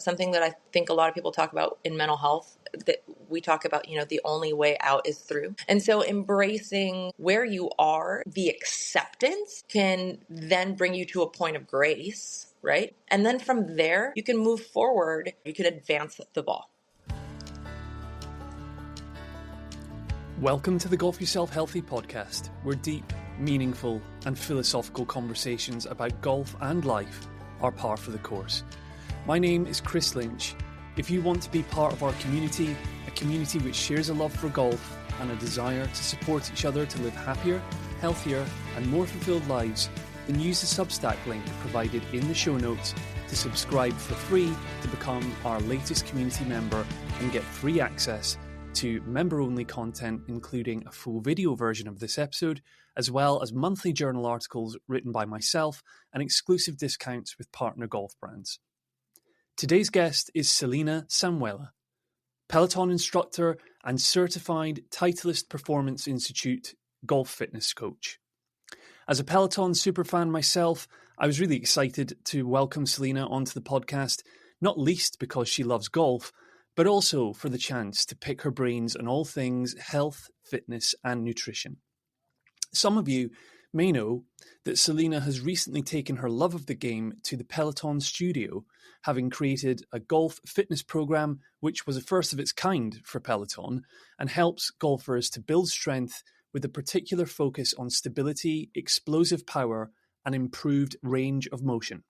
something that I think a lot of people talk about in mental health, that we talk about, the only way out is through. And so embracing where you are, the acceptance can then bring you to a point of grace, right? And then from there, you can move forward, you can advance the ball. Welcome to the Golf Yourself Healthy podcast, where deep, meaningful, and philosophical conversations about golf and life are par for the course. My name is Chris Lynch. If you want to be part of our community, a community which shares a love for golf and a desire to support each other to live happier, healthier, and more fulfilled lives, then use the Substack link provided in the show notes to subscribe for free to become our latest community member and get free access to member-only content, including a full video version of this episode, as well as monthly journal articles written by myself and exclusive discounts with partner golf brands. Today's guest is Selena Samuela, Peloton instructor and certified Titleist Performance Institute golf fitness coach. As a Peloton superfan myself, I was really excited to welcome Selena onto the podcast, not least because she loves golf, but also for the chance to pick her brains on all things health, fitness, and nutrition. Some of you may know that Selena has recently taken her love of the game to the Peloton studio, having created a golf fitness program which was a first of its kind for Peloton and helps golfers to build strength with a particular focus on stability, explosive power, and improved range of motion.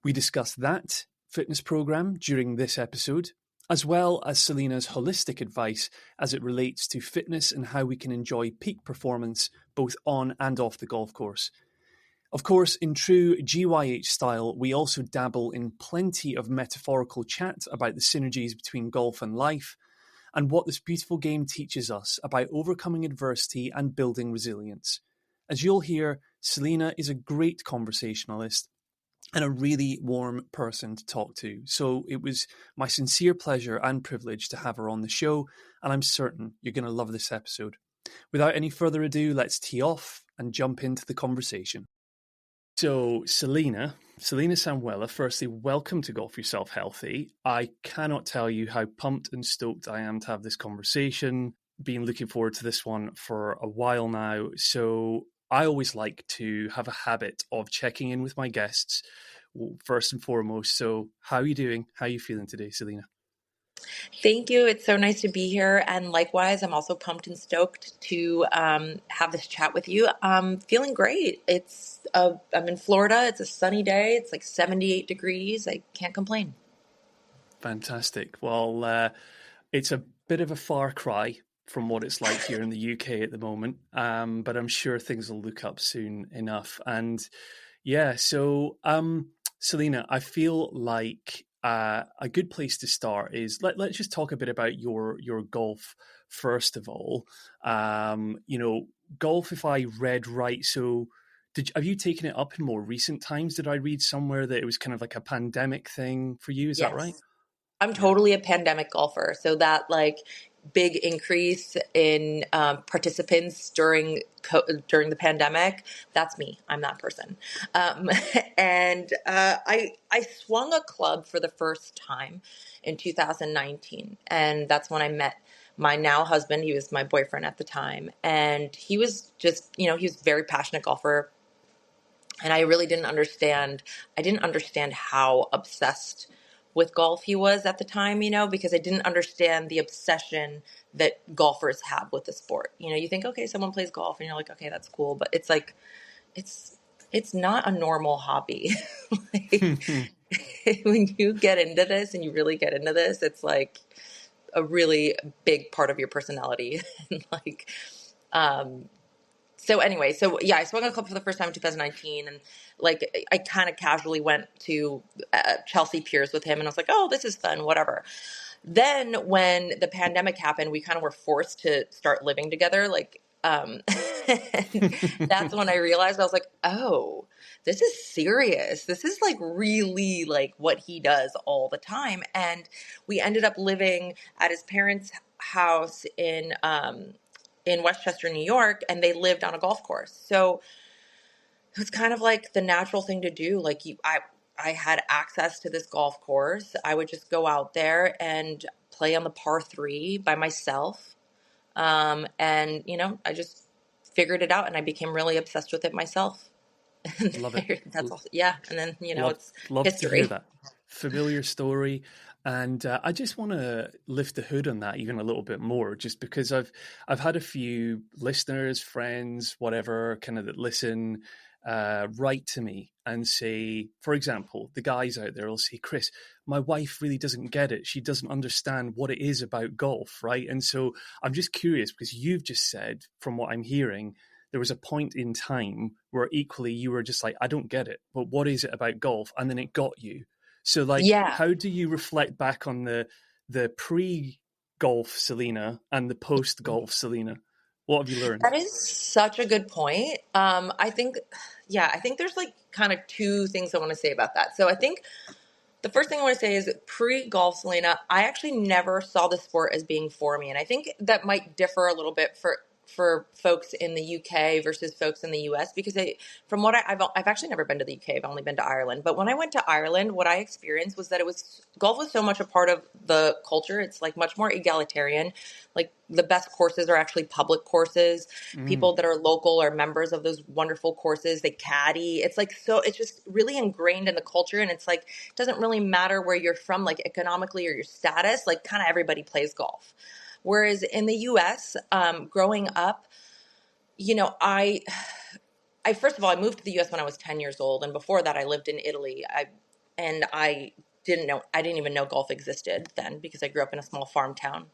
We discuss that fitness program during this episode, as well as Selena's holistic advice as it relates to fitness and how we can enjoy peak performance both on and off the golf course. Of course, in true GYH style, we also dabble in plenty of metaphorical chat about the synergies between golf and life, and what this beautiful game teaches us about overcoming adversity and building resilience. As you'll hear, Selena is a great conversationalist and a really warm person to talk to. So it was my sincere pleasure and privilege to have her on the show, and I'm certain you're going to love this episode. Without any further ado, let's tee off and jump into the conversation. So Selena Samuela, firstly, welcome to Golf Yourself Healthy. I cannot tell you how pumped and stoked I am to have this conversation. Been looking forward to this one for a while now. So I always like to have a habit of checking in with my guests first and foremost. So how are you doing? How are you feeling today, Selena? Thank you. It's so nice to be here. And likewise, I'm also pumped and stoked to have this chat with you. I'm feeling great. I'm in Florida. It's a sunny day. It's like 78 degrees. I can't complain. Fantastic. Well, it's a bit of a far cry from what it's like here in the UK at the moment. But I'm sure things will look up soon enough. And yeah, so Selena, I feel like a good place to start is let's just talk a bit about your golf first of all. Golf, if I read right, so have you taken it up in more recent times? Did I read somewhere that it was kind of like a pandemic thing for you? Is that right? I'm totally a pandemic golfer. So that big increase in participants during the pandemic, that's me. I'm that person. And I swung a club for the first time in 2019. And that's when I met my now husband. He was my boyfriend at the time. And he was just, he was a very passionate golfer. And I really didn't understand how obsessed with golf he was at the time, because I didn't understand the obsession that golfers have with the sport. You think, okay, someone plays golf and you're like, okay, that's cool. But it's like, it's not a normal hobby. When you get into this and you really get into this, it's like a really big part of your personality. So anyway, I swung a club for the first time in 2019, and I kind of casually went to Chelsea Piers with him, and I was like, oh, this is fun, whatever. Then when the pandemic happened, we kind of were forced to start living together. That's when I realized, I was like, oh, this is serious. This is really what he does all the time. And we ended up living at his parents' house in Westchester, New York, and they lived on a golf course. So it was kind of like the natural thing to do. I had access to this golf course, I would just go out there and play on the par three by myself. And, I just figured it out and I became really obsessed with it myself. And Love it. that's all. Yeah. And then, Love it's love to hear history. that. Familiar story. And I just want to lift the hood on that even a little bit more, just because I've had a few listeners, friends, whatever, kind of that listen, write to me and say, for example, the guys out there will say, Chris, my wife really doesn't get it. She doesn't understand what it is about golf, right? And so I'm just curious because you've just said, from what I'm hearing, there was a point in time where equally you were just like, I don't get it, but what is it about golf? And then it got you. So like, Yeah. how do you reflect back on the pre-golf Selena and the post-golf Selena? What have you learned? That is such a good point. I think there's like kind of two things I want to say about that. So I think the first thing I want to say is pre-golf Selena, I actually never saw the sport as being for me. And I think that might differ a little bit for folks in the UK versus folks in the US, because from what I've actually never been to the UK. I've only been to Ireland. But when I went to Ireland, what I experienced was that golf was so much a part of the culture. It's like much more egalitarian. Like the best courses are actually public courses. People that are local are members of those wonderful courses. They caddy. It's like, so it's just really ingrained in the culture. And it's like, it doesn't really matter where you're from, like economically or your status, like kind of everybody plays golf. Whereas in the US, growing up, I first of all, I moved to the US when I was 10 years old. And before that, I lived in Italy. I didn't even know golf existed then because I grew up in a small farm town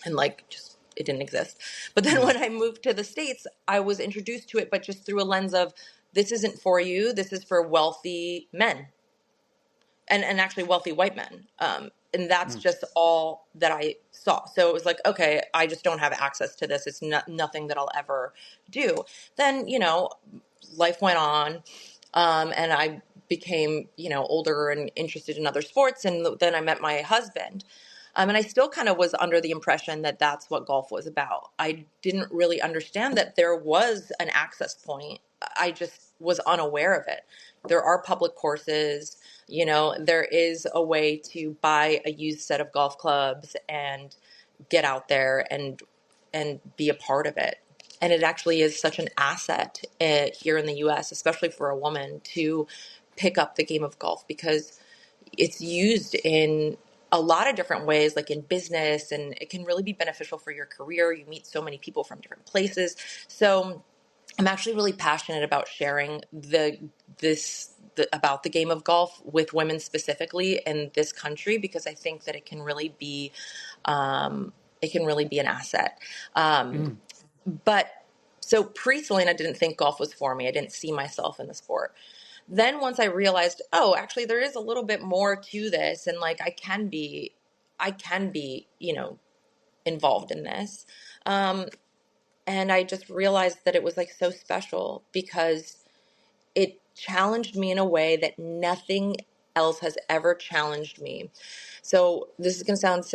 and it didn't exist. But then when I moved to the States, I was introduced to it, but just through a lens of, this isn't for you. This is for wealthy men and actually wealthy white men. And that's just all that I saw. So it was like, okay, I just don't have access to this. It's nothing that I'll ever do. Then, life went on. And I became, older and interested in other sports. And then I met my husband. And I still kind of was under the impression that that's what golf was about. I didn't really understand that there was an access point. I just was unaware of it. There are public courses. There is a way to buy a used set of golf clubs and get out there and be a part of it. And it actually is such an asset here in the US, especially for a woman, to pick up the game of golf, because it's used in a lot of different ways, like in business, and it can really be beneficial for your career. You meet so many people from different places. So I'm actually really passionate about sharing about the game of golf with women specifically in this country, because I think that it can really be an asset. But so pre-Selena, I didn't think golf was for me. I didn't see myself in the sport. Then once I realized, oh, actually there is a little bit more to this, and like I can be, involved in this. And I just realized that it was like so special because it challenged me in a way that nothing else has ever challenged me. So this is going to sound it's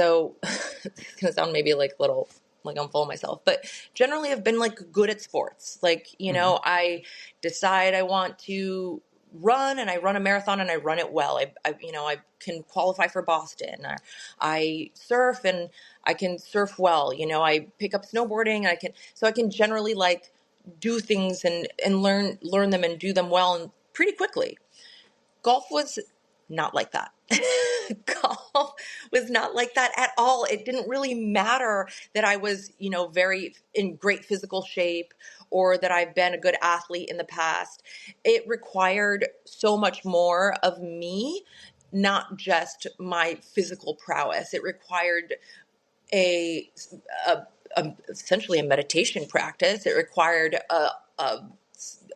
going to sound maybe like little, like I'm full of myself, but generally I've been like good at sports. Like, I decide I want to run and I run a marathon and I run it well. I can qualify for Boston. I surf and I can surf well. I pick up snowboarding and I can generally like do things and learn them and do them well and pretty quickly. Golf was not like that. Golf was not like that at all. It didn't really matter that I was, very in great physical shape or that I've been a good athlete in the past. It required so much more of me, not just my physical prowess. It required essentially a meditation practice. It required a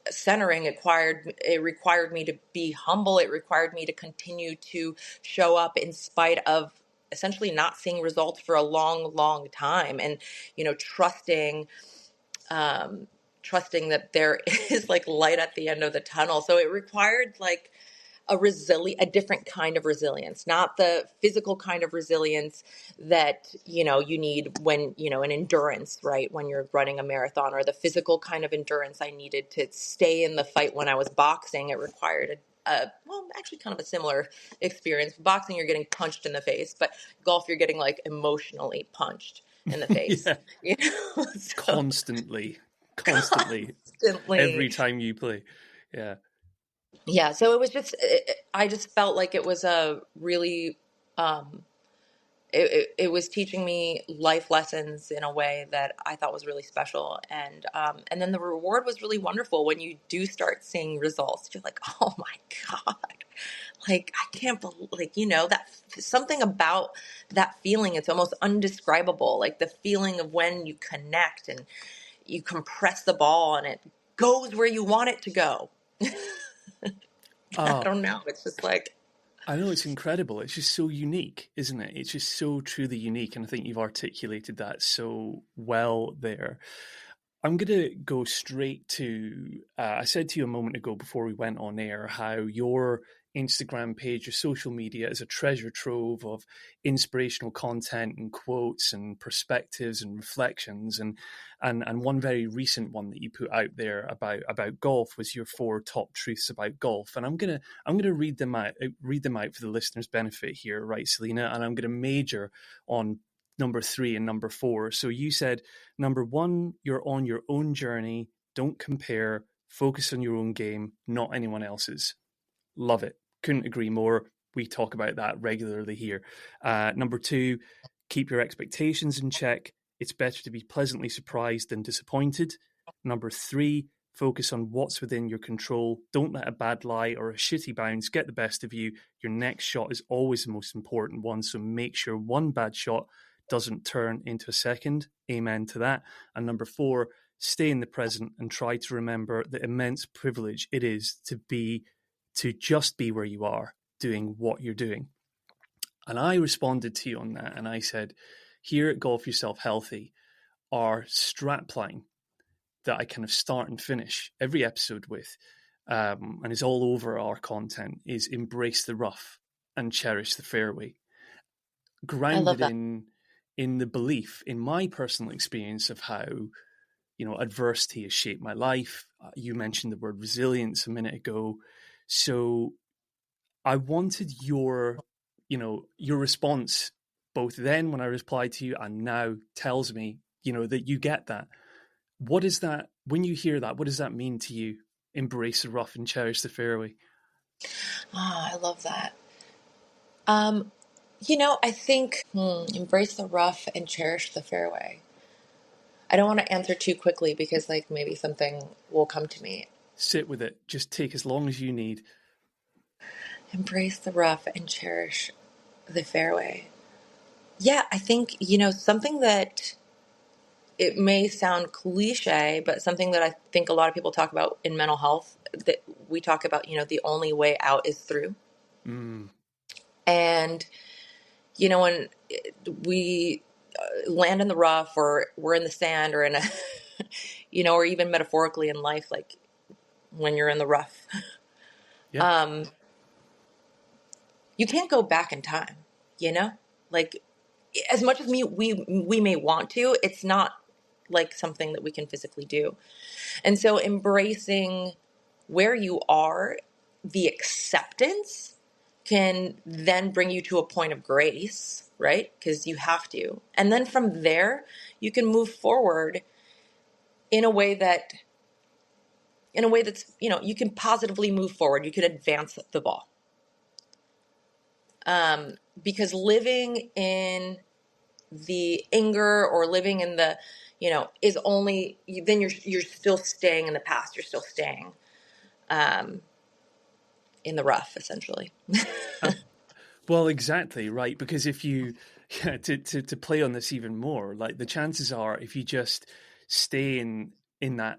centering. It required me to be humble. It required me to continue to show up in spite of essentially not seeing results for a long, long time, and trusting that there is like light at the end of the tunnel. So it required like a different kind of resilience, not the physical kind of resilience that, you need when, an endurance, right? When you're running a marathon, or the physical kind of endurance I needed to stay in the fight when I was boxing. It required well, actually kind of a similar experience. Boxing, you're getting punched in the face, but golf, you're getting like emotionally punched in the face, Yeah, you know? So constantly, constantly, constantly. every time you play. Yeah. Yeah. So it was just, I just felt like it was a really, um, it was teaching me life lessons in a way that I thought was really special. And then the reward was really wonderful when you do start seeing results. You're like, oh my God, like, I can't believe, like, that something about that feeling, it's almost undescribable. Like the feeling of when you connect and you compress the ball and it goes where you want it to go. I Oh, don't know. It's just like, I know, it's incredible. It's just so unique, isn't it? It's just so truly unique. And I think you've articulated that so well there. I'm going to go straight to. I said to you a moment ago before we went on air how your Instagram page, your social media, is a treasure trove of inspirational content and quotes and perspectives and reflections. And one very recent one that you put out there about golf was your 4 top truths about golf. And I'm gonna read them out for the listeners' benefit here, right, Selena? And I'm gonna major on number 3 and number 4. So you said, number 1, you're on your own journey. Don't compare. Focus on your own game, not anyone else's. Love it. Couldn't agree more. We talk about that regularly here. Number 2, keep your expectations in check. It's better to be pleasantly surprised than disappointed. Number 3, focus on what's within your control. Don't let a bad lie or a shitty bounce get the best of you. Your next shot is always the most important one, so make sure one bad shot doesn't turn into a second. Amen to that. And number 4, stay in the present and try to remember the immense privilege it is to just be where you are, doing what you're doing. And I responded to you on that, and I said, here at Golf Yourself Healthy, our strapline that I kind of start and finish every episode with, and is all over our content, is embrace the rough and cherish the fairway. I love Grounded that. in the belief, in my personal experience of how adversity has shaped my life. You mentioned the word resilience a minute ago, so I wanted your response both then when I replied to you and now tells me, that you get that. What is that when you hear that? What does that mean to you? Embrace the rough and cherish the fairway. Oh, I love that. I think embrace the rough and cherish the fairway. I don't want to answer too quickly because like maybe something will come to me. Sit with it. Just take as long as you need. Embrace the rough and cherish the fairway. Yeah, I think, something that it may sound cliche, but something that I think a lot of people talk about in mental health, that we talk about, the only way out is through. Mm. And, when we land in the rough or we're in the sand or in a, or even metaphorically in life, like when you're in the rough, Yeah. you can't go back in time, like as much as we may want to, it's not like something that we can physically do. And so embracing where you are, the acceptance can then bring you to a point of grace, right? Because you have to. And then from there, you can move forward in a way that that's, you can positively move forward. You can advance the ball. Because living in the anger or living in the, is only, then you're still staying in the past. You're still staying in the rough, essentially. Uh, well, exactly right. Because if you to play on this even more, like the chances are, if you just stay in that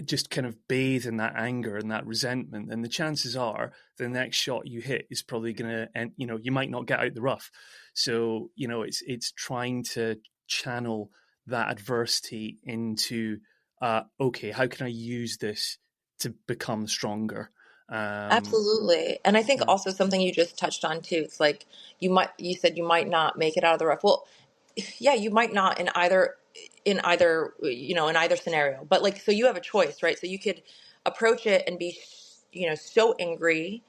just kind of bathe in that anger and that resentment, then the chances are the next shot you hit is probably going to end. You might not get out the rough. So it's trying to channel that adversity into okay, how can I use this to become stronger? Absolutely. And I think Yeah, also something you just touched on too. It's like you said you might not make it out of the rough. Well, yeah, you might not in either scenario. But like, so you have a choice, right? So you could approach it and be, so angry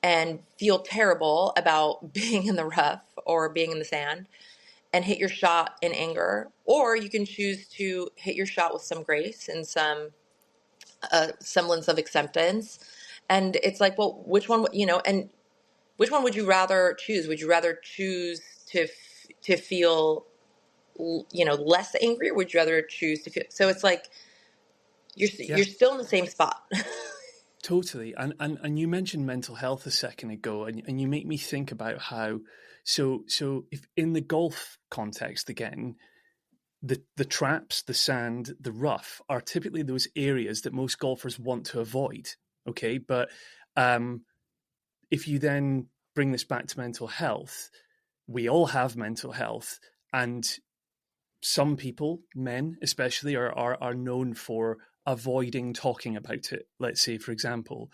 and feel terrible about being in the rough or being in the sand and hit your shot in anger, or you can choose to hit your shot with some grace and some semblance of acceptance. And it's like, well, which one, and which one would you rather choose? Would you rather choose to feel, less angry, or would you rather choose to feel? So it's like Yeah, you're still in the same spot. totally. And you mentioned mental health a second ago, and you make me think about how, so if in the golf context again, the traps, the sand, the rough are typically those areas that most golfers want to avoid. Okay, but if you then bring this back to mental health, we all have mental health, and some people, men especially, are known for avoiding talking about it. Let's say, for example,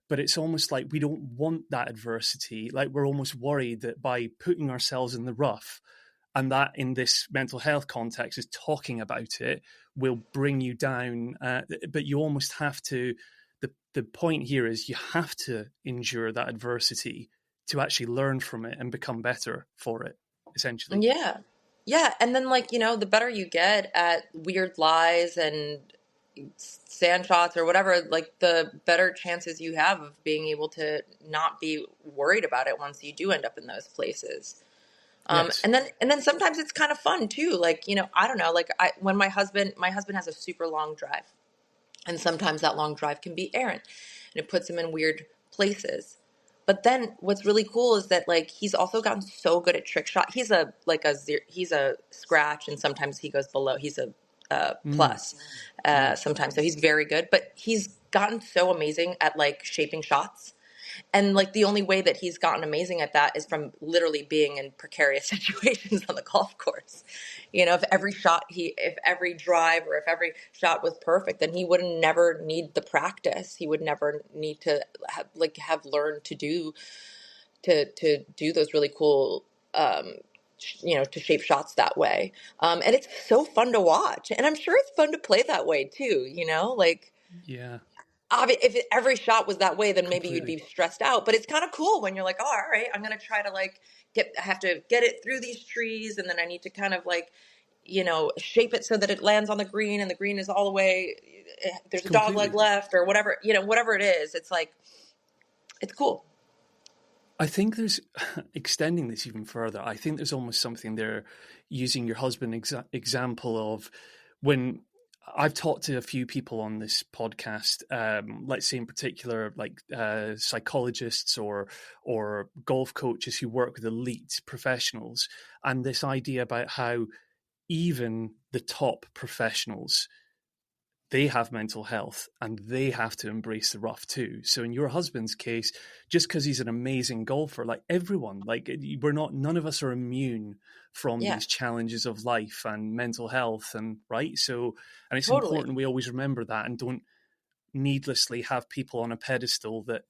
but it's almost like we don't want that adversity. Like we're almost worried that by putting ourselves in the rough, and that in this mental health context is talking about it, will bring you down. But you almost have to. The point here is you have to endure that adversity to actually learn from it and become better for it. Essentially, Yeah. Yeah. And then, like, the better you get at weird lies and sand shots or whatever, like, the better chances you have of being able to not be worried about it once you do end up in those places. yes. And then sometimes it's kind of fun too. Like, I don't know, like when my husband has a super long drive, and sometimes that long drive can be errant and it puts him in weird places. But then what's really cool is that, like, he's also gotten so good at trick shot. He's a scratch, and sometimes he goes below. He's a Mm, plus mm. sometimes. So he's very good, but he's gotten so amazing at, like, shaping shots. And, like, the only way that he's gotten amazing at that is from literally being in precarious situations on the golf course. If every drive or if every shot was perfect, then he would never need the practice. He would never need to have learned to do those really cool, to shape shots that way. And it's so fun to watch. And I'm sure it's fun to play that way too, like, Yeah, if every shot was that way, then maybe you'd be completely. stressed out. But it's kind of cool when you're like, oh, all right, I'm going to try to, like, I have to get it through these trees. And then I need to kind of, like, shape it so that it lands on the green and the green is all the way. There's a dog leg Completely. left or whatever, whatever it is. It's like, it's cool. I think there's extending this even further. I think there's almost something there, using your husband example of when I've talked to a few people on this podcast, let's say in particular, like psychologists or golf coaches who work with elite professionals, and this idea about how even the top professionals, they have mental health and they have to embrace the rough too. So in your husband's case, just because he's an amazing golfer, like everyone, like none of us are immune from Yeah, these challenges of life and mental health, and right. So, and it's totally. important we always remember that and don't needlessly have people on a pedestal that,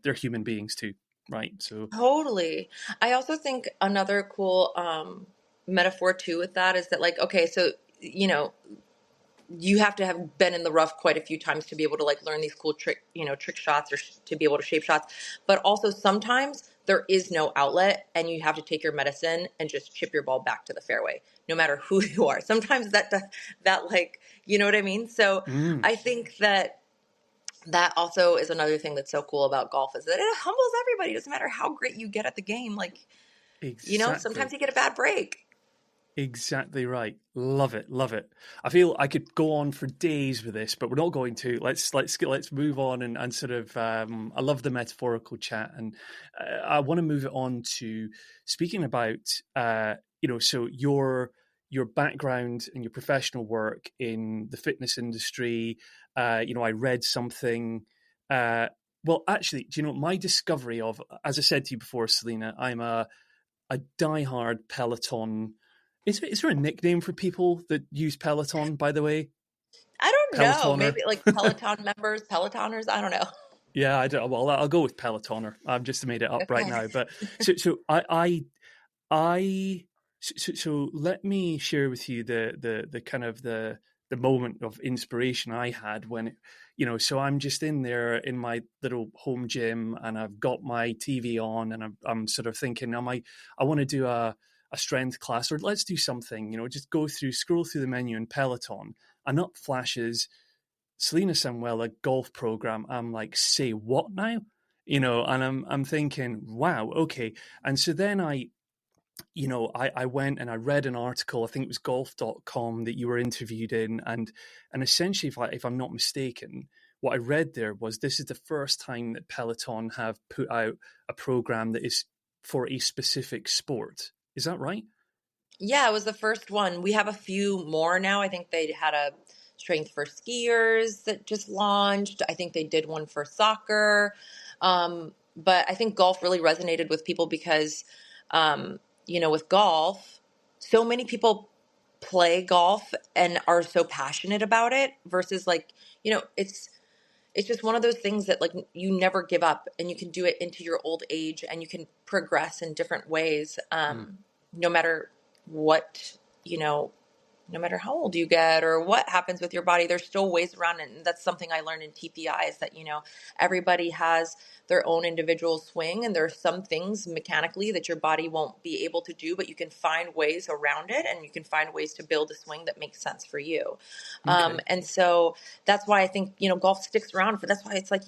they're human beings too. Right. So, Totally. I also think another cool metaphor too with that is that, like, okay, so, you have to have been in the rough quite a few times to be able to, like, learn these cool trick shots, or to be able to shape shots. But also sometimes there is no outlet and you have to take your medicine and just chip your ball back to the fairway, no matter who you are. Sometimes that, like, you know what I mean? So mm, I think that also is another thing that's so cool about golf, is that it humbles everybody. It doesn't matter how great you get at the game. Like, sometimes exactly. you get a bad break. Exactly right. Love it, love it. I feel I could go on for days with this, but we're not going to. Let's move on and sort of. I love the metaphorical chat, and I want to move it on to speaking about. So your background and your professional work in the fitness industry. I read something. Well, actually, do you know my discovery of? As I said to you before, Selena, I'm a diehard Peloton. Is there a nickname for people that use Peloton, by the way? I don't know. Pelotoner? Maybe like Peloton members, Pelotoners. I don't know. Yeah, I don't. Well, I'll go with Pelotoner. I've just made it up right Okay. now. But I so let me share with you the kind of the the moment of inspiration I had when, so I'm just in there in my little home gym and I've got my TV on and I'm sort of thinking, I want to do a strength class, or let's do something, just scroll through the menu in Peloton, and up flashes Selena Samuela golf program. I'm like, say what now? And I'm thinking, wow, okay. And so then I went and I read an article, I think it was golf.com, that you were interviewed in. And essentially, if I'm not mistaken, what I read there was this is the first time that Peloton have put out a program that is for a specific sport. Is that right? Yeah, it was the first one. We have a few more now. I think they had a strength for skiers that just launched. I think they did one for soccer. But I think golf really resonated with people because, with golf, so many people play golf and are so passionate about it versus it's just one of those things that like you never give up and you can do it into your old age and you can progress in different ways. No matter what, no matter how old you get or what happens with your body, there's still ways around it. And that's something I learned in TPI is that, everybody has their own individual swing. And there are some things mechanically that your body won't be able to do, but you can find ways around it and you can find ways to build a swing that makes sense for you. Okay. And so that's why I think, golf sticks around that's why it's like,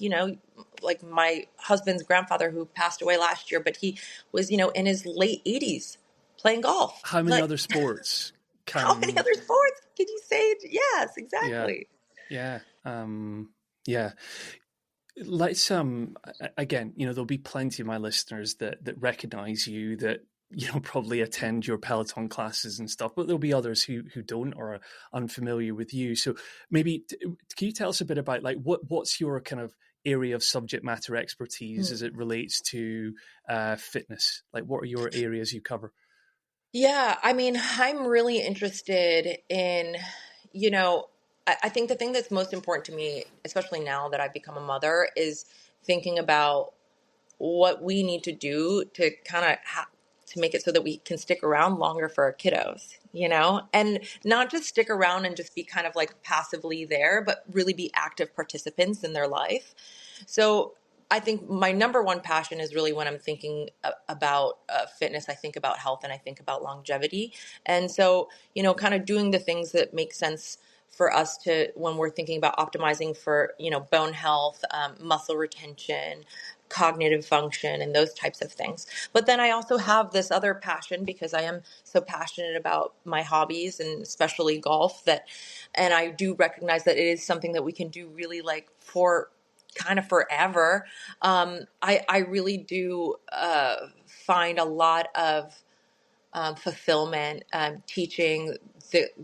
like my husband's grandfather who passed away last year, but he was, in his late 80s playing golf. How many Like, other sports how many can? other sports can you say? Yes, Yeah, exactly. yeah, yeah. Let's again, there'll be plenty of my listeners that recognize you, that probably attend your Peloton classes and stuff, but there'll be others who don't or are unfamiliar with you. So maybe can you tell us a bit about like what's your kind of area of subject matter expertise as it relates to fitness? Like, what are your areas you cover? Yeah, I mean, I'm really interested in, you know, I think the thing that's most important to me, especially now that I've become a mother, is thinking about what we need to do to kind of to make it so that we can stick around longer for our kiddos, and not just stick around and just be kind of like passively there, but really be active participants in their life. So I think my number one passion is really when I'm thinking about fitness, I think about health and I think about longevity. And so, kind of doing the things that make sense for us to, when we're thinking about optimizing for, bone health, muscle retention, cognitive function, and those types of things. But then I also have this other passion because I am so passionate about my hobbies and especially golf and I do recognize that it is something that we can do really like for kind of forever. I really do find a lot of fulfillment teaching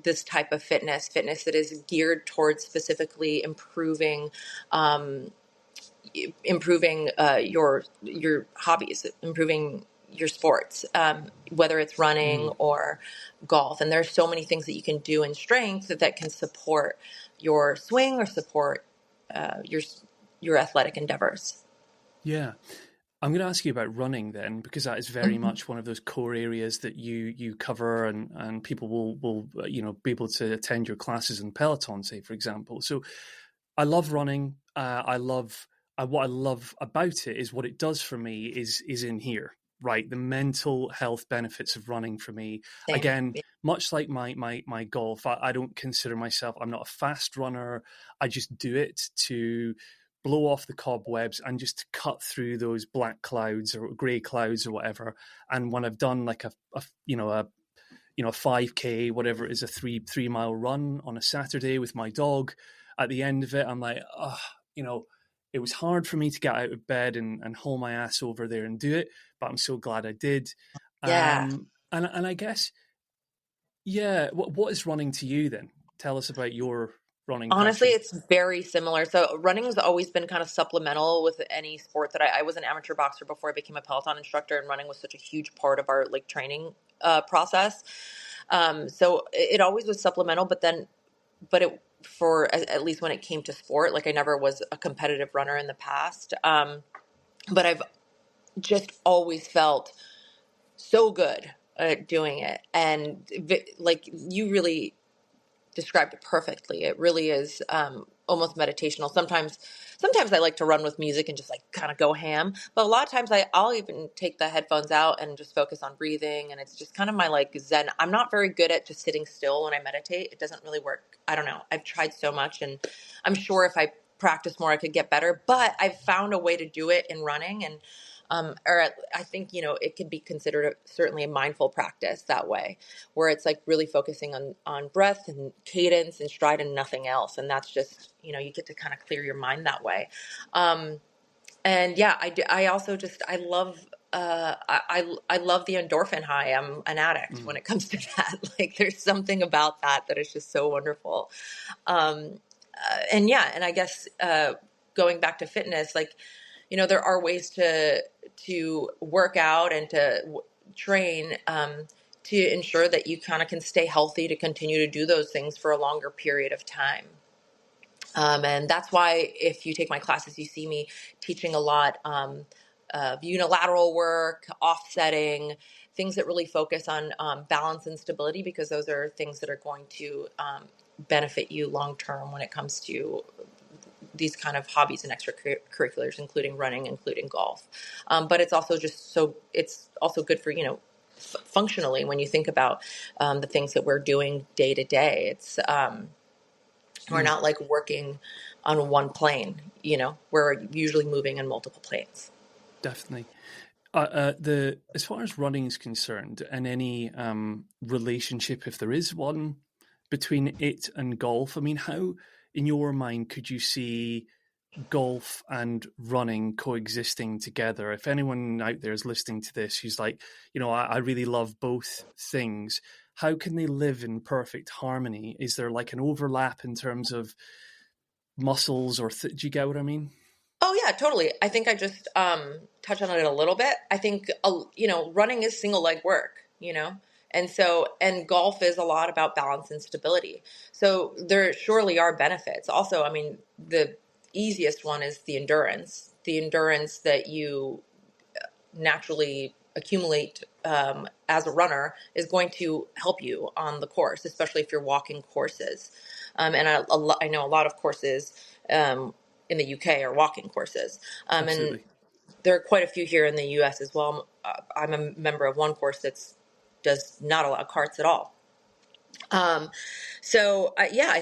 this type of fitness that is geared towards specifically improving your hobbies, improving your sports, whether it's running or golf. And there's so many things that you can do in strength that can support your swing or support your athletic endeavors. Yeah. I'm going to ask you about running then, because that is very much one of those core areas that you cover, and people will be able to attend your classes in Peloton, say, for example. So I love running. What I love about it is what it does for me is in here, right? The mental health benefits of running for me. Same. Again, much like my golf, I don't consider myself, I'm not a fast runner. I just do it to blow off the cobwebs and just to cut through those black clouds or grey clouds or whatever. And when I've done like a 5K, whatever it is, a 3 mile run on a Saturday with my dog, at the end of it, I'm like, it was hard for me to get out of bed and haul my ass over there and do it, but I'm so glad I did. Yeah. And I guess, yeah, what is running to you then? Tell us about your running Honestly, passion. it's very similar. So running has always been kind of supplemental with any sport that I was an amateur boxer before I became a Peloton instructor, and running was such a huge part of our like training process. So it always was supplemental, but it, for at least when it came to sport, like I never was a competitive runner in the past. But I've just always felt so good at doing it. And like you really described it perfectly. It really is almost meditational. Sometimes I like to run with music and just like kind of go ham. But a lot of times I'll even take the headphones out and just focus on breathing. And it's just kind of my like Zen. I'm not very good at just sitting still when I meditate. It doesn't really work. I don't know. I've tried so much, and I'm sure if I practice more, I could get better. But I've found a way to do it in running, and I think, it could be considered certainly a mindful practice that way, where it's like really focusing on breath and cadence and stride and nothing else. And that's just, you get to kind of clear your mind that way. And yeah, I also just, I love, I love the endorphin high. I'm an addict when it comes to that. Like there's something about that is just so wonderful. And yeah, and I guess, going back to fitness, like, there are ways to work out and to train to ensure that you kind of can stay healthy to continue to do those things for a longer period of time. And that's why if you take my classes, you see me teaching a lot of unilateral work, offsetting, things that really focus on balance and stability, because those are things that are going to benefit you long term when it comes to these kind of hobbies and extracurriculars, including running, including golf. But it's also it's also good for, functionally when you think about the things that we're doing day to day. It's, we're not like working on one plane, we're usually moving in multiple planes. Definitely. As far as running is concerned, and any relationship, if there is one, between it and golf, I mean, how, in your mind, could you see golf and running coexisting together? If anyone out there is listening to this who's like, I really love both things, how can they live in perfect harmony? Is there like an overlap in terms of muscles, or do you get what I mean? Oh yeah, totally. I think I just touched on it a little bit. I think running is single leg work, and golf is a lot about balance and stability. So there surely are benefits. Also, I mean, the easiest one is the endurance that you naturally accumulate as a runner is going to help you on the course, especially if you're walking courses. And I know a lot of courses in the UK are walking courses. And there are quite a few here in the US as well. I'm a member of one course does not allow carts at all. I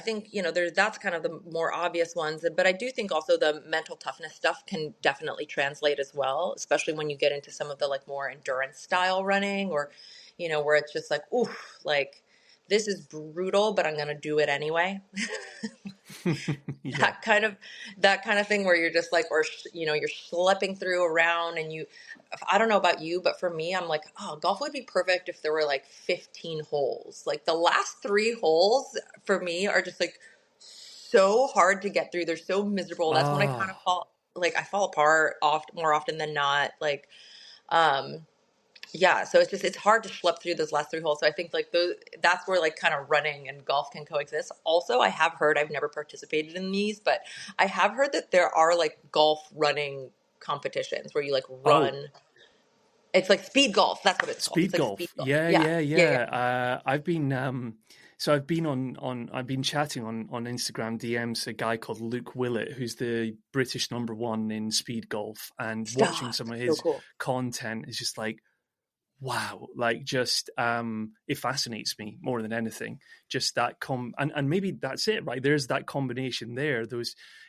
think, that's kind of the more obvious ones, but I do think also the mental toughness stuff can definitely translate as well, especially when you get into some of the like more endurance style running, or, where it's just like, ooh, like this is brutal, but I'm going to do it anyway. Yeah. that kind of thing where you're just like, or, you're schlepping through around, and I don't know about you, but for me, I'm like, oh, golf would be perfect if there were like 15 holes. Like the last 3 holes for me are just like so hard to get through. They're so miserable. That's when I kind of I fall apart more often than not. Like, yeah, so it's hard to schlep through those last 3 holes. So I think like that's where like kind of running and golf can coexist. Also, I have heard, I've never participated in these, but I have heard that there are like golf running competitions where you like run. It's like speed golf. That's what it's called. Speed It's like golf. speed golf. Yeah. I've been I've been chatting on Instagram DMs a guy called Luke Willett, who's the British #1 in speed golf, and watching some of his content is just like, wow, like just it fascinates me more than anything. Just that and maybe that's it, right? There's that combination there.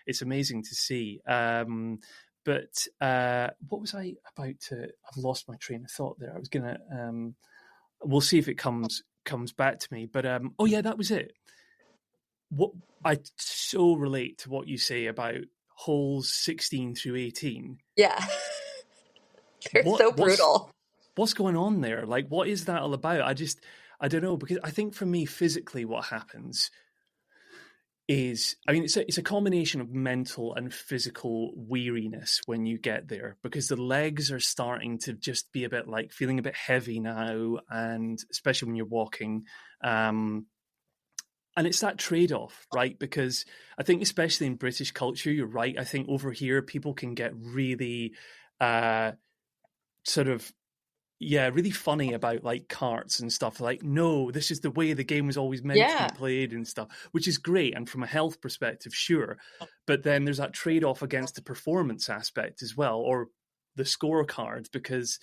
It's amazing to see. But what was I about to? I've lost my train of thought there. I was gonna. We'll see if it comes back to me. But oh yeah, that was it. What I so relate to what you say about holes 16 through 18. Yeah, they're so brutal. What's going on there? Like, what is that all about? I don't know, because I think for me, physically, what happens is, I mean, it's a combination of mental and physical weariness when you get there, because the legs are starting to just be a bit like feeling a bit heavy now, and especially when you're walking. And it's that trade-off, right? Because I think especially in British culture, you're right. I think over here, people can get really sort of, really funny about like carts and stuff. Like, no, this is the way the game was always meant to be Yeah. played and stuff, which is great. And from a health perspective, sure. But then there's that trade off against the performance aspect as well, or the scorecard, because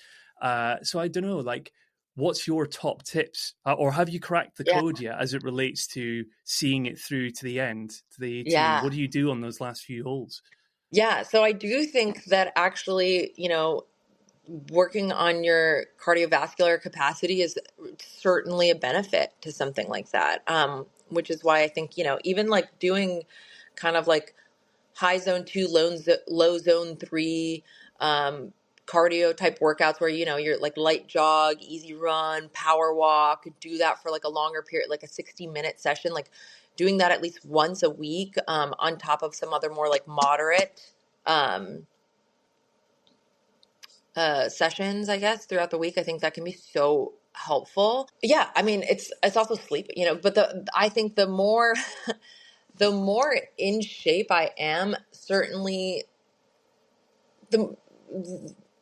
so I don't know, like, what's your top tips? Or have you cracked the Yeah. code yet as it relates to seeing it through to the end, to the 18? Yeah. What do you do on those last few holes? Yeah. So I do think that actually, working on your cardiovascular capacity is certainly a benefit to something like that. Which is why I think, even like doing kind of like high zone 2, low zone 3, cardio type workouts where, you're like light jog, easy run, power walk, do that for like a longer period, like a 60-minute session, like doing that at least once a week, on top of some other more like moderate, sessions, I guess, throughout the week. I think that can be so helpful. Yeah. I mean, it's also sleep, but I think the more, the more in shape I am, certainly the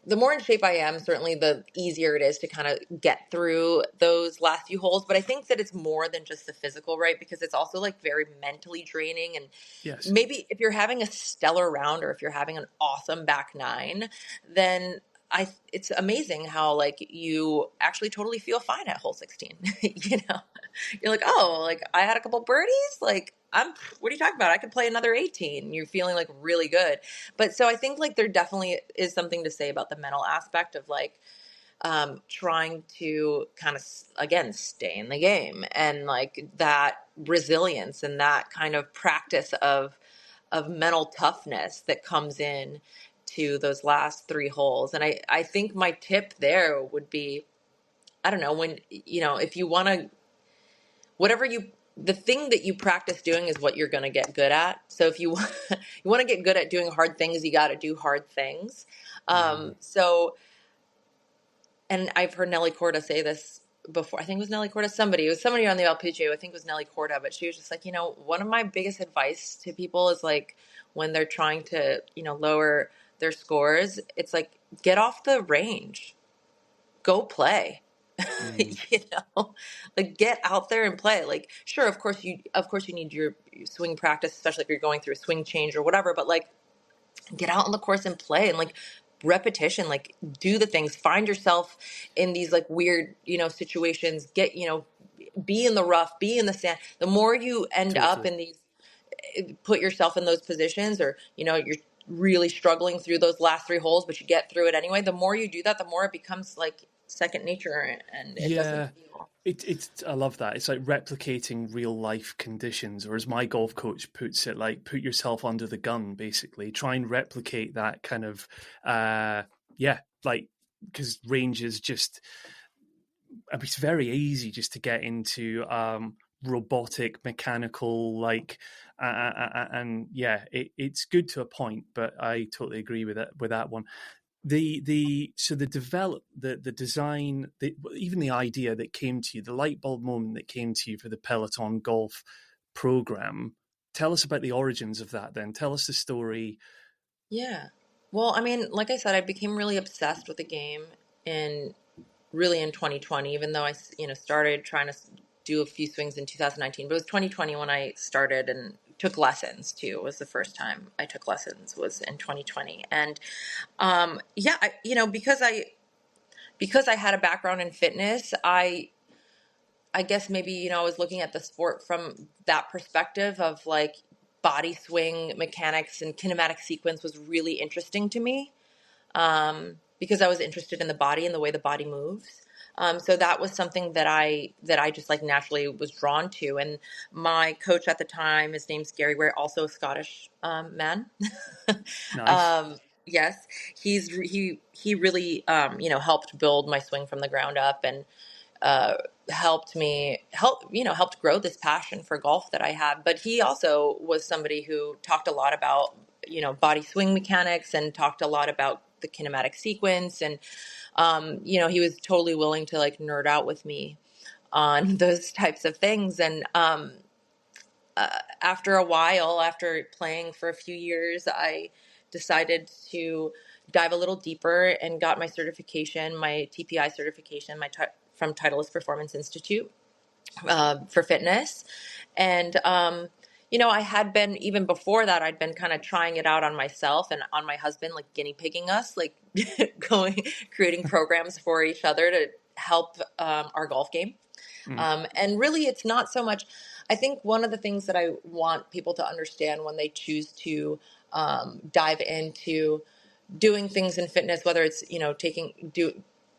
the more in shape I am, certainly the easier it is to kind of get through those last few holes. But I think that it's more than just the physical, right? Because it's also like very mentally draining. And Yes. maybe if you're having a stellar round or if you're having an awesome back nine, then it's amazing how like you actually totally feel fine at hole 16. You're like, oh, like I had a couple birdies. Like what are you talking about? I could play another 18. You're feeling like really good. But so I think like there definitely is something to say about the mental aspect of like, trying to kind of, again, stay in the game and like that resilience and that kind of practice of mental toughness that comes in to those last 3 holes. And I think my tip there would be, I don't know, when, if you want to, whatever the thing that you practice doing is what you're going to get good at. So if you you want to get good at doing hard things, you got to do hard things. So, and I've heard Nelly Corda say this before. I think it was Nelly Corda. It was somebody on the LPGA. I think it was Nelly Corda, but she was just like, one of my biggest advice to people is like when they're trying to, lower their scores, it's like, get off the range, go play. Like get out there and play. Like, sure, of course you need your swing practice, especially if you're going through a swing change or whatever, but like get out on the course and play and like repetition, like do the things, find yourself in these like weird, situations, get, be in the rough, be in the sand. The more you end up in these, put yourself in those positions, or, you're really struggling through those last 3 holes, but you get through it anyway. The more you do that, the more it becomes like second nature, and it doesn't feel. It's I love that. It's like replicating real life conditions, or as my golf coach puts it, like put yourself under the gun, basically. Try and replicate that kind of, like, because range is just, it's very easy just to get into robotic, mechanical, like, and yeah, it's good to a point, but I totally agree with that one. The design, even the idea that came to you, the light bulb moment that came to you for the Peloton golf program. Tell us about the origins of that then. Tell us the story. Yeah. Well, I mean, like I said, I became really obsessed with the game in 2020, even though I, started trying to do a few swings in 2019, but it was 2020 when I started and took lessons too. It was the first time I took lessons was in 2020. And, because I had a background in fitness, I guess maybe, I was looking at the sport from that perspective of like body swing mechanics and kinematic sequence was really interesting to me, because I was interested in the body and the way the body moves. So that was something that I just like naturally was drawn to. And my coach at the time, his name's Gary Ware, also a Scottish man. Nice. Yes, he really helped build my swing from the ground up, and helped grow this passion for golf that I had. But he also was somebody who talked a lot about, body swing mechanics and talked a lot about the kinematic sequence. And, he was totally willing to like nerd out with me on those types of things. And, after a while, after playing for a few years, I decided to dive a little deeper and got my certification, my TPI certification, from Titleist Performance Institute for fitness. And, I had been, even before that, I'd been kind of trying it out on myself and on my husband, like guinea pigging us, like creating programs for each other to help our golf game. And really, it's not so much. I think one of the things that I want people to understand when they choose to dive into doing things in fitness, whether it's,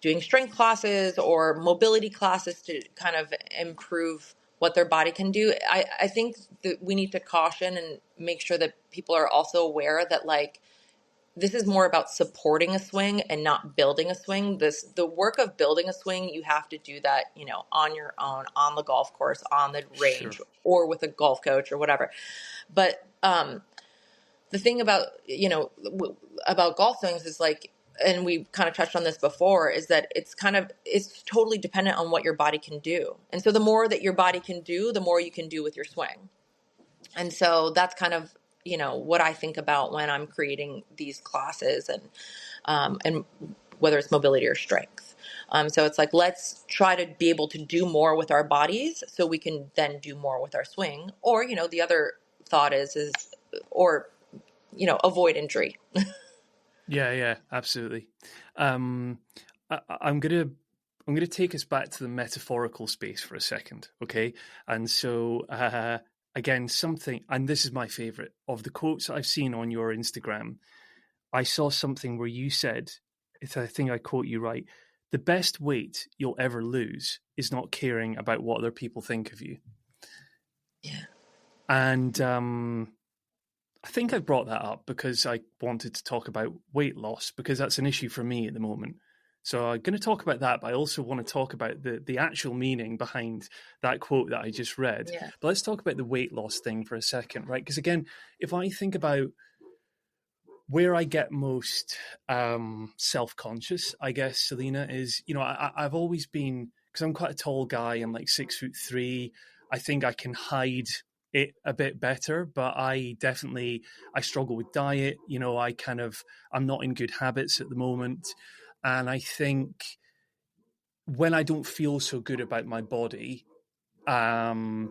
doing strength classes or mobility classes to kind of improve what their body can do. I think that we need to caution and make sure that people are also aware that, like, this is more about supporting a swing and not building a swing. The work of building a swing, you have to do that, on your own, on the golf course, on the range, Sure. or with a golf coach or whatever. But the thing about, about golf swings is, like, and we kind of touched on this before, is that it's totally dependent on what your body can do. And so the more that your body can do, the more you can do with your swing. And so that's kind of, what I think about when I'm creating these classes, and whether it's mobility or strength. So it's like, let's try to be able to do more with our bodies so we can then do more with our swing. Or, the other thought is, avoid injury. Yeah, absolutely. I'm gonna take us back to the metaphorical space for a second, okay? And so again, and this is my favorite of the quotes I've seen on your Instagram. I saw something where you said, I think I quote you right, the best weight you'll ever lose is not caring about what other people think of you. Yeah. And I think I brought that up because I wanted to talk about weight loss, because that's an issue for me at the moment. So I'm going to talk about that, but I also want to talk about the actual meaning behind that quote that I just read. Yeah. But let's talk about the weight loss thing for a second, right? Because again, if I think about where I get most self-conscious, I guess, Selena, is, I've always been, because I'm quite a tall guy, I'm like 6'3". I think I can hide it a bit better, but I struggle with diet. I'm not in good habits at the moment. And I think when I don't feel so good about my body, it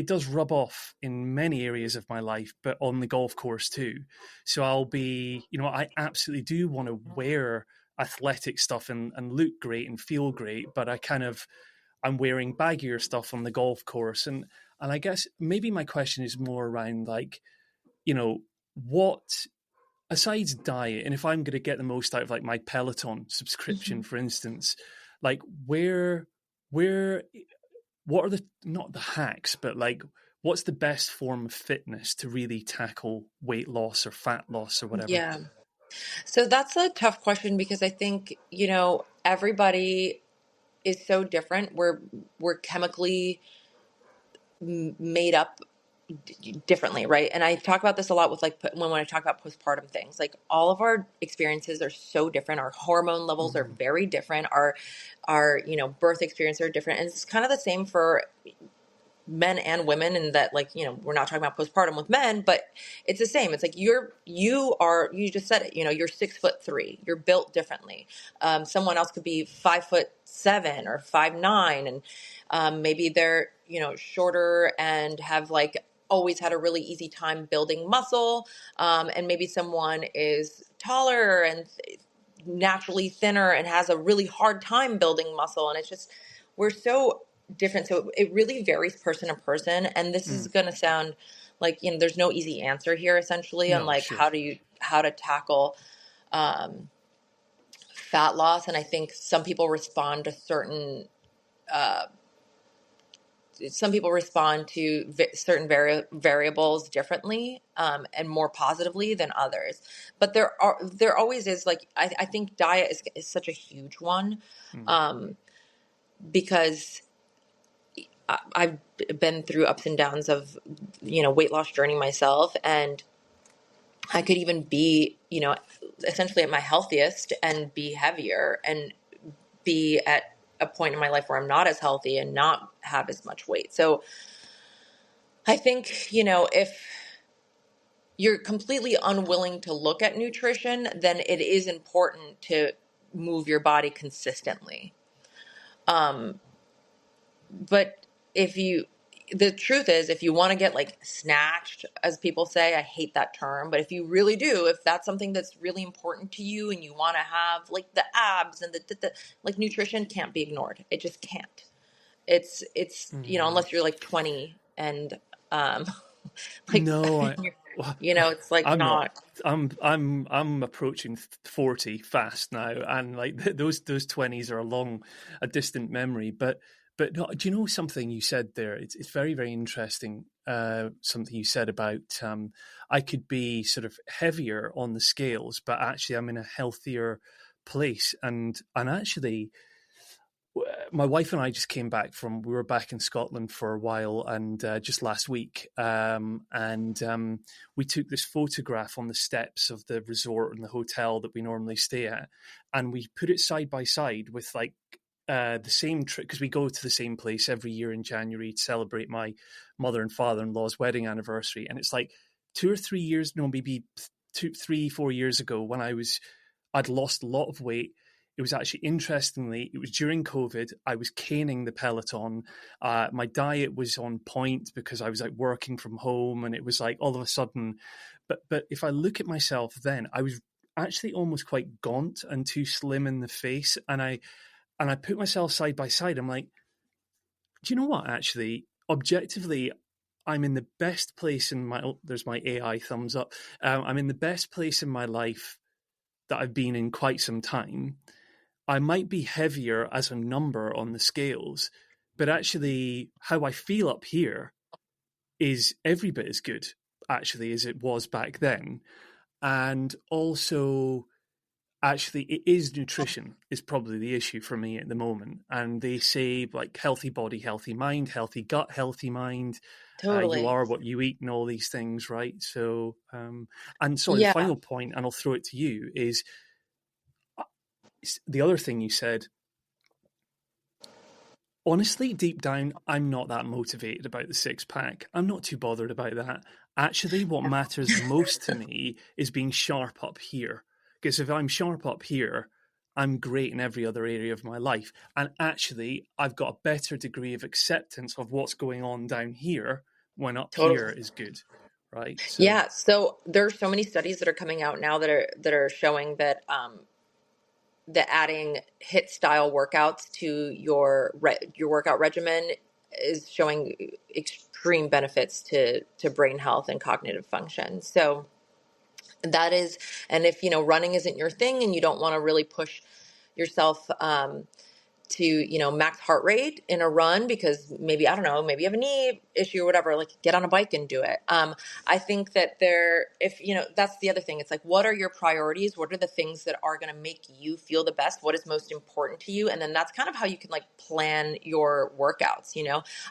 does rub off in many areas of my life, but on the golf course too. So I'll be, I absolutely do want to wear athletic stuff and look great and feel great, but I'm wearing baggier stuff on the golf course. And I guess maybe my question is more around, like, what, besides diet, and if I'm going to get the most out of, like, my Peloton subscription, for instance, like what are not the hacks, but, like, what's the best form of fitness to really tackle weight loss or fat loss or whatever? Yeah. So that's a tough question, because I think, everybody is so different. We're chemically made up differently, right? And I talk about this a lot with, like, when I talk about postpartum things. Like, all of our experiences are so different. Our hormone levels are very different. Our birth experiences are different, and it's kind of the same for men and women, and that, like, we're not talking about postpartum with men, but it's the same. It's like, you just said it, you're 6'3", you're built differently. Someone else could be 5'7" or 5'9", and maybe they're, shorter and have, like, always had a really easy time building muscle. And maybe someone is taller and naturally thinner and has a really hard time building muscle. And it's just, we're so different. So it really varies person to person. And this is going to sound like, there's no easy answer here, essentially, on, like, sure. how to tackle fat loss. And I think some people respond to certain certain variables differently, and more positively than others. But there always is, like, I think diet is such a huge one, because I've been through ups and downs of, weight loss journey myself. And I could even be, essentially at my healthiest and be heavier, and be at a point in my life where I'm not as healthy and not have as much weight. So I think, if you're completely unwilling to look at nutrition, then it is important to move your body consistently. But the truth is, if you want to get like snatched, as people say, I hate that term, but if you really do, if that's something that's really important to you and you want to have like the abs and like nutrition can't be ignored. It just can't. It's, unless you're like 20 and, like, No, it's like I'm not. not I'm approaching 40 fast now, and like those 20s are a distant memory. But no, do you know something you said there? It's very, very interesting. Something you said about I could be sort of heavier on the scales, but actually I'm in a healthier place, and actually my wife and I just came back we were back in Scotland for a while, and just last week, and we took this photograph on the steps of the resort and the hotel that we normally stay at, and we put it side by side with like the same trip, because we go to the same place every year in January to celebrate my mother and father-in-law's wedding anniversary, and it's like 2 or 3 years, no, maybe 4 years ago when I'd lost a lot of weight. It was actually, interestingly, it was during COVID. I was caning the Peloton. My diet was on point because I was like working from home, and it was like all of a sudden. But if I look at myself then, I was actually almost quite gaunt and too slim in the face. And I put myself side by side. I'm like, do you know what? Actually, objectively, I'm in the best place in my. There's my AI thumbs up. I'm in the best place in my life that I've been in quite some time. I might be heavier as a number on the scales, but actually how I feel up here is every bit as good, actually, as it was back then. And also, actually, it is nutrition is probably the issue for me at the moment. And they say like healthy body, healthy mind, healthy gut, healthy mind. You totally. are what you eat and all these things, right? So, and sorry, the Yeah, final point, and I'll throw it to you, is the other thing you said. Honestly, deep down, I'm not that motivated about the six pack. I'm not too bothered about that. Actually, what matters most to me is being sharp up here. Because if I'm sharp up here, I'm great in every other area of my life. And actually, I've got a better degree of acceptance of what's going on down here when up here totally. is good. Right. So, Yeah. So there are so many studies that are coming out now that are showing that, that adding HIIT style workouts to your workout regimen is showing extreme benefits to brain health and cognitive function. So that is, and if running isn't your thing and you don't want to really push yourself, to max heart rate in a run, because maybe, I don't know, maybe you have a knee issue or whatever, like get on a bike and do it. I think that if that's the other thing, it's like, what are your priorities? What are the things that are going to make you feel the best? What is most important to you? And then that's kind of how you can like plan your workouts.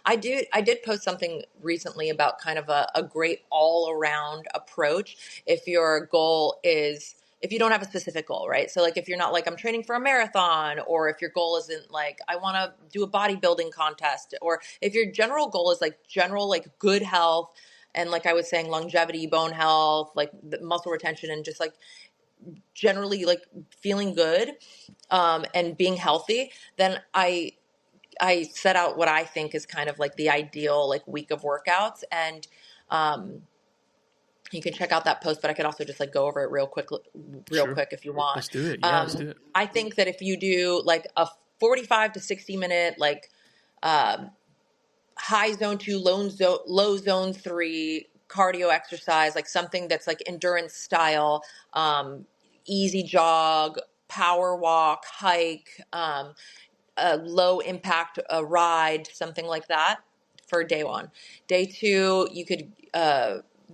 I did post something recently about kind of a great all around approach if your goal is, if you don't have a specific goal, right? So like if you're not like, I'm training for a marathon, or if your goal isn't like, I want to do a bodybuilding contest, or if your general goal is like general, like good health, and like I was saying, longevity, bone health, like the muscle retention, and just like generally like feeling good, and being healthy, then I set out what I think is kind of like the ideal like week of workouts. And, you can check out that post, but I could also just like go over it real sure. quick if you want. Let's do it. Yeah, let's do it. I think that if you do like a 45 to 60 minute, like, high zone 2, low zone 3 cardio exercise, like something that's like endurance style, easy jog, power walk, hike, a low impact ride, something like that for day one. Day two,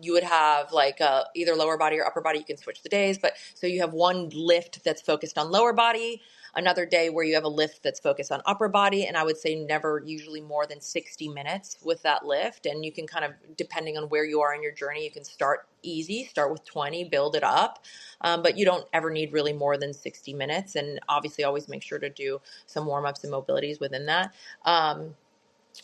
you would have like either lower body or upper body. You can switch the days, but so you have one lift that's focused on lower body, another day where you have a lift that's focused on upper body. And I would say never usually more than 60 minutes with that lift. And you can kind of, depending on where you are in your journey, you can start easy, start with 20, build it up. But you don't ever need really more than 60 minutes. And obviously always make sure to do some warm-ups and mobilities within that.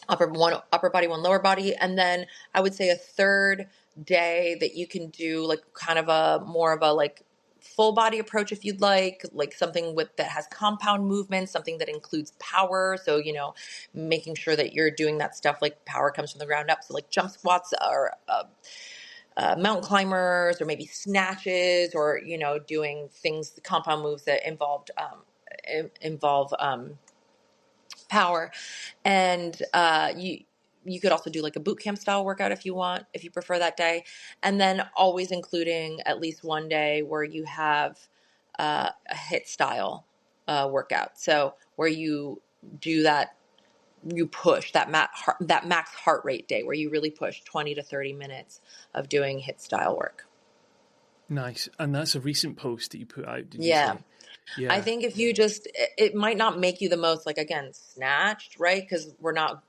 upper body, one lower body. And then I would say a third day that you can do like kind of a more of a like full body approach if you'd like something with that has compound movement, something that includes power. So, making sure that you're doing that stuff like power comes from the ground up. So like jump squats or mountain climbers, or maybe snatches, or, doing things, compound moves that involve power. And you could also do like a boot camp style workout if you want, if you prefer that day. And then always including at least one day where you have a hit style workout. So where you do that, you push that max heart rate day where you really push 20 to 30 minutes of doing hit style work. Nice. And that's a recent post that you put out, did you Yeah. say? Yeah. I think if you it might not make you the most, like, again, snatched, right? Because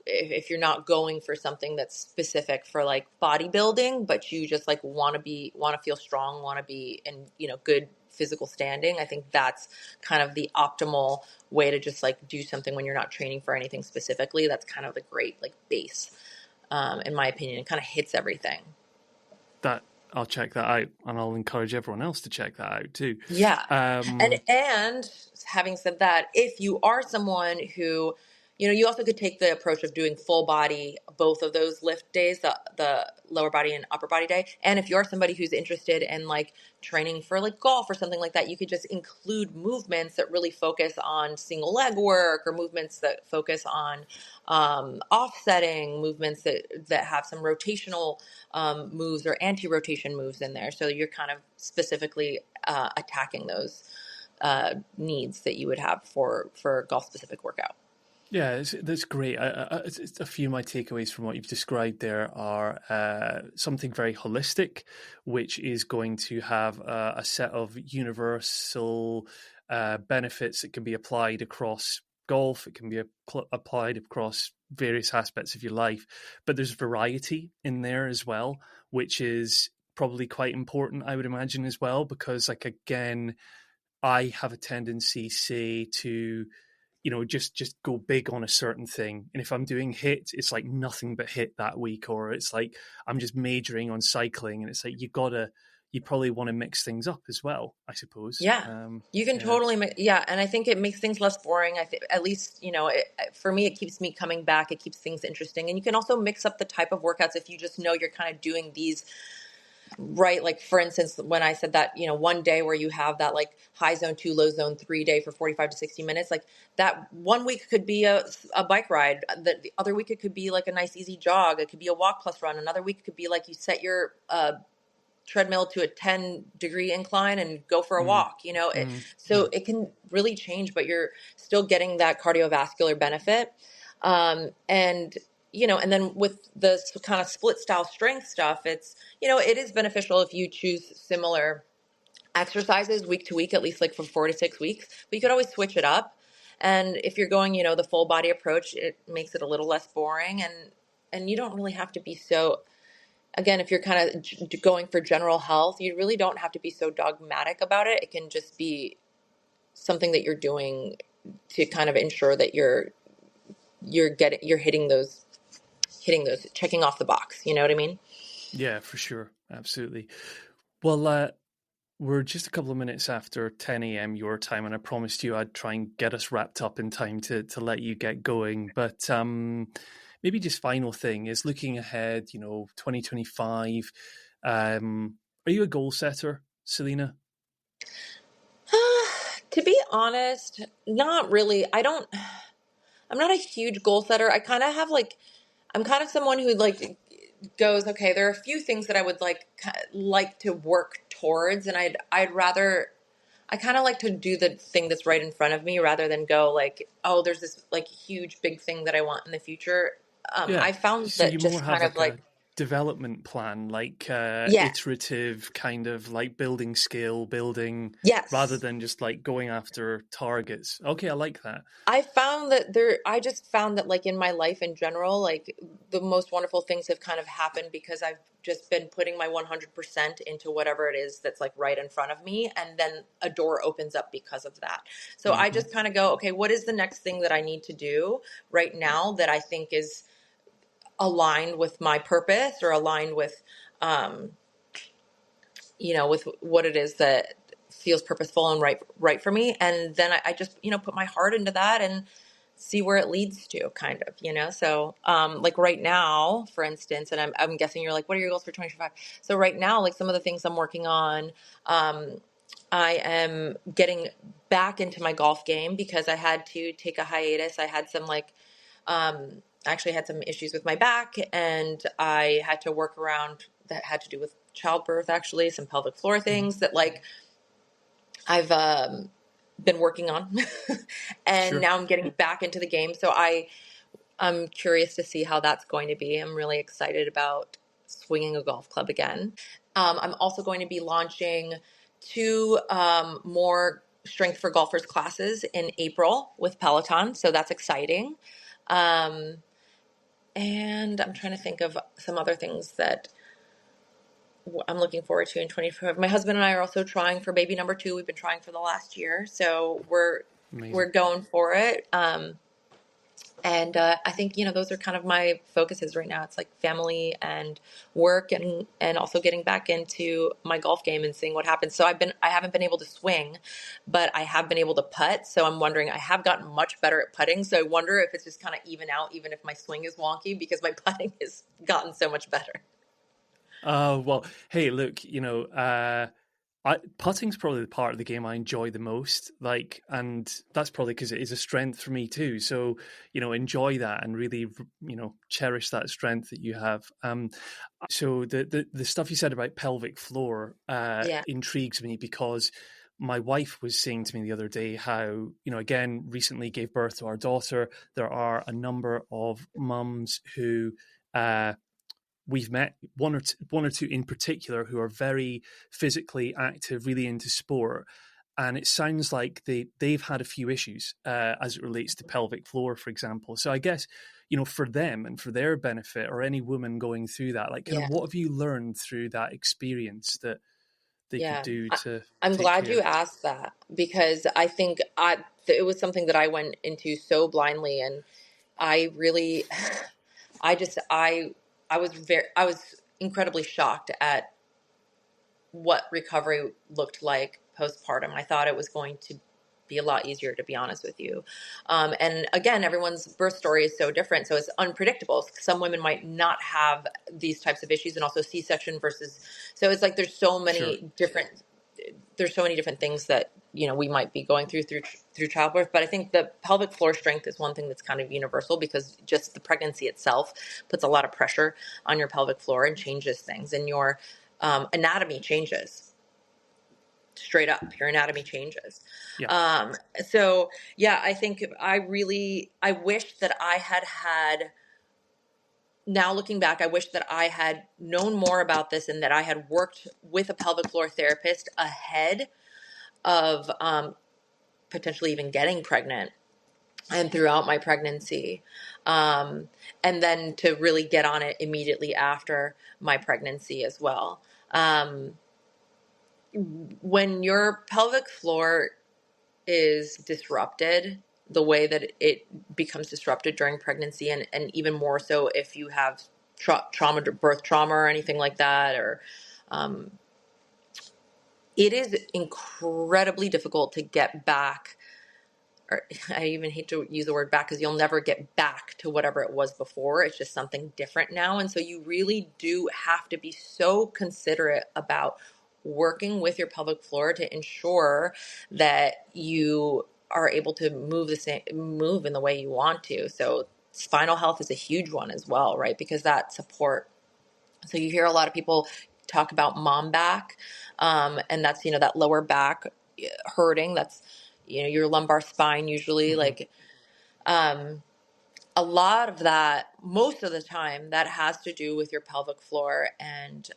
if you're not going for something that's specific for like bodybuilding, but you just like want to feel strong, want to be in, good physical standing. I think that's kind of the optimal way to just like do something when you're not training for anything specifically. That's kind of the great like base, in my opinion. It kind of hits everything. I'll check that out, and I'll encourage everyone else to check that out too. Yeah. And having said that, if you are someone who, you also could take the approach of doing full body, both of those lift days, the lower body and upper body day. And if you're somebody who's interested in like training for like golf or something like that, you could just include movements that really focus on single leg work, or movements that focus on offsetting movements that have some rotational moves or anti-rotation moves in there. So you're kind of specifically attacking those needs that you would have for golf specific workout. Yeah, that's great. It's a few of my takeaways from what you've described there are something very holistic, which is going to have a set of universal benefits that can be applied across golf. It can be applied across various aspects of your life, but there's variety in there as well, which is probably quite important, I would imagine, as well, because like, again, I have a tendency, say, to just go big on a certain thing. And if I'm doing hit, it's like nothing but hit that week, or it's like I'm just majoring on cycling, and it's like you probably want to mix things up as well, I suppose. Yeah, you can totally and I think it makes things less boring. I think, at least, for me, it keeps me coming back. It keeps things interesting. And you can also mix up the type of workouts if you just know you're kind of doing these right. Like, for instance, when I said that, one day where you have that like high zone 2, low zone 3 day for 45 to 60 minutes, like that one week could be a bike ride. The other week, it could be like a nice easy jog. It could be a walk plus run. Another week could be like you set your treadmill to a 10-degree incline and go for a walk, so it can really change, but you're still getting that cardiovascular benefit. And then with the kind of split style strength stuff, it's, it is beneficial if you choose similar exercises week to week, at least like for 4 to 6 weeks, but you could always switch it up. And if you're going, the full body approach, it makes it a little less boring, and you don't really have to be so, again, if you're kind of going for general health, you really don't have to be so dogmatic about it. It can just be something that you're doing to kind of ensure that you're hitting those, checking off the box. You know what I mean? Yeah, for sure. Absolutely. Well, we're just a couple of minutes after 10 a.m. your time, and I promised you I'd try and get us wrapped up in time to let you get going. But maybe just final thing is looking ahead, 2025. Are you a goal setter, Selena? To be honest, not really. I'm not a huge goal setter. I kind of have I'm kind of someone who like goes, okay, there are a few things that I would like to work towards. And I kind of like to do the thing that's right in front of me rather than go like, oh, there's this like huge, big thing that I want in the future. I found so that you just more kind have of like development plan, like yes. iterative kind of like building skill, Yes. rather than just like going after targets. Okay, I like that. I just found that like in my life in general, like the most wonderful things have kind of happened because I've just been putting my 100% into whatever it is that's like right in front of me. And then a door opens up because of that. So I just kind of go, okay, what is the next thing that I need to do right now that I think is aligned with my purpose or aligned with, with what it is that feels purposeful and right for me. And then I just, put my heart into that and see where it leads to, kind of, So, like right now, for instance, and I'm guessing you're like, what are your goals for 2025? So right now, like some of the things I'm working on, I am getting back into my golf game because I had to take a hiatus. I had some actually had some issues with my back, and I had to work around that had to do with childbirth, actually, some pelvic floor things that like I've been working on. And Sure. now I'm getting back into the game. So I'm curious to see how that's going to be. I'm really excited about swinging a golf club again. I'm also going to be launching 2 more Strength for Golfers classes in April with Peloton. So that's exciting. Um, and I'm trying to think of some other things that I'm looking forward to in 2025. My husband and I are also trying for baby number 2. We've been trying for the last year. So we're Amazing. going for it. And I think, those are kind of my focuses right now. It's like family and work and also getting back into my golf game and seeing what happens. So I haven't been able to swing, but I have been able to putt. So I'm wondering, I have gotten much better at putting. So I wonder if it's just kind of even out, even if my swing is wonky, because my putting has gotten so much better. Well, hey, look, putting's probably the part of the game I enjoy the most. Like, and that's probably because it is a strength for me too. So, enjoy that and really, cherish that strength that you have. So the stuff you said about pelvic floor Yeah. intrigues me because my wife was saying to me the other day how, again, recently gave birth to our daughter. There are a number of mums who we've met one or two in particular who are very physically active, really into sport. And it sounds like they've had a few issues as it relates to pelvic floor, for example. So I guess, for them and for their benefit, or any woman going through that, like, kind Yeah. of what have you learned through that experience that they could Yeah. do to I'm take glad you care? asked that, because I think it was something that I went into so blindly, and I really, I was incredibly shocked at what recovery looked like postpartum. I thought it was going to be a lot easier, to be honest with you. And again, everyone's birth story is so different, so it's unpredictable. Some women might not have these types of issues, and also C-section versus. So it's like there's so Sure. many different things that we might be going through childbirth. But I think the pelvic floor strength is one thing that's kind of universal, because just the pregnancy itself puts a lot of pressure on your pelvic floor and changes things, and your anatomy changes. Straight up, your anatomy changes. Yeah. So yeah, I think I wish that now looking back, I wish that I had known more about this, and that I had worked with a pelvic floor therapist ahead of potentially even getting pregnant and throughout my pregnancy. And then to really get on it immediately after my pregnancy as well. When your pelvic floor is disrupted, the way that it becomes disrupted during pregnancy, and even more so if you have trauma, birth trauma or anything like that, or it is incredibly difficult to get back. Or I even hate to use the word back, because you'll never get back to whatever it was before. It's just something different now. And so you really do have to be so considerate about working with your pelvic floor to ensure that you are able to move in the way you want to. So spinal health is a huge one as well, right? Because that support. So you hear a lot of people talk about mom back, and that's, that lower back hurting. That's, your lumbar spine usually. Mm-hmm. Like, a lot of that, most of the time, that has to do with your pelvic floor, and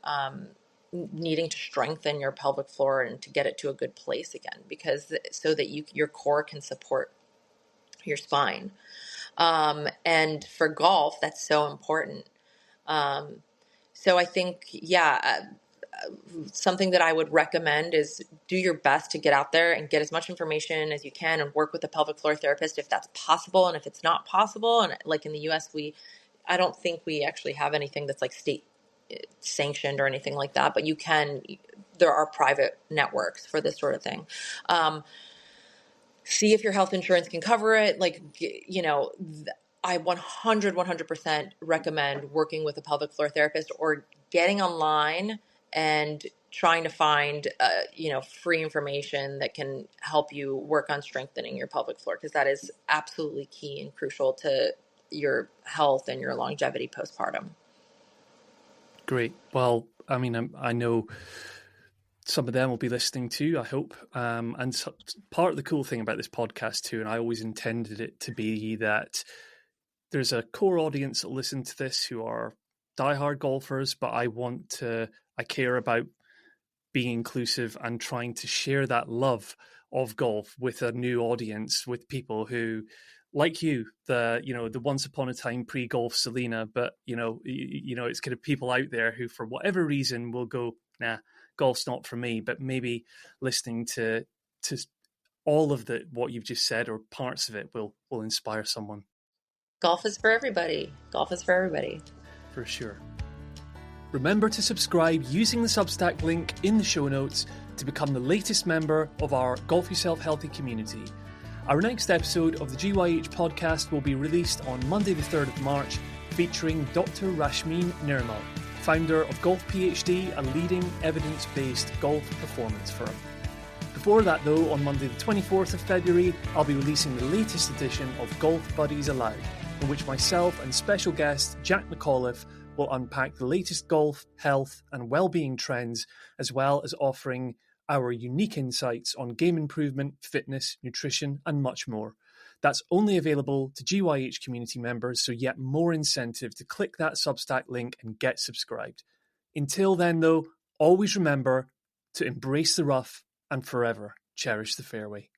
needing to strengthen your pelvic floor and to get it to a good place again, because so that your core can support your spine. And for golf, that's so important. So I think, yeah, something that I would recommend is do your best to get out there and get as much information as you can, and work with a pelvic floor therapist if that's possible. And if it's not possible, and like in the US, I don't think we actually have anything that's like state sanctioned or anything like that, but there are private networks for this sort of thing. See if your health insurance can cover it. Like, I 100% recommend working with a pelvic floor therapist or getting online and trying to find, free information that can help you work on strengthening your pelvic floor, because that is absolutely key and crucial to your health and your longevity postpartum. Great. Well, I mean, I know some of them will be listening too, I hope. And so, part of the cool thing about this podcast too, and I always intended it to be that there's a core audience that listen to this who are diehard golfers, but I care about being inclusive and trying to share that love of golf with a new audience, with people who, like you, the once upon a time pre-golf Selena, but it's kind of people out there who, for whatever reason, will go, nah, golf's not for me. But maybe listening to all of what you've just said, or parts of it, will inspire someone. Golf is for everybody. Golf is for everybody. For sure. Remember to subscribe using the Substack link in the show notes to become the latest member of our Golf Yourself Healthy community. Our next episode of the GYH podcast will be released on Monday the 3rd of March, featuring Dr. Rashmeen Nirmal, founder of Golf PhD, a leading evidence-based golf performance firm. Before that though, on Monday the 24th of February, I'll be releasing the latest edition of Golf Buddies Aloud, in which myself and special guest Jack McAuliffe will unpack the latest golf, health and well-being trends, as well as offering our unique insights on game improvement, fitness, nutrition and much more. That's only available to GYH community members, so yet more incentive to click that Substack link and get subscribed. Until then though, always remember to embrace the rough and forever cherish the fairway.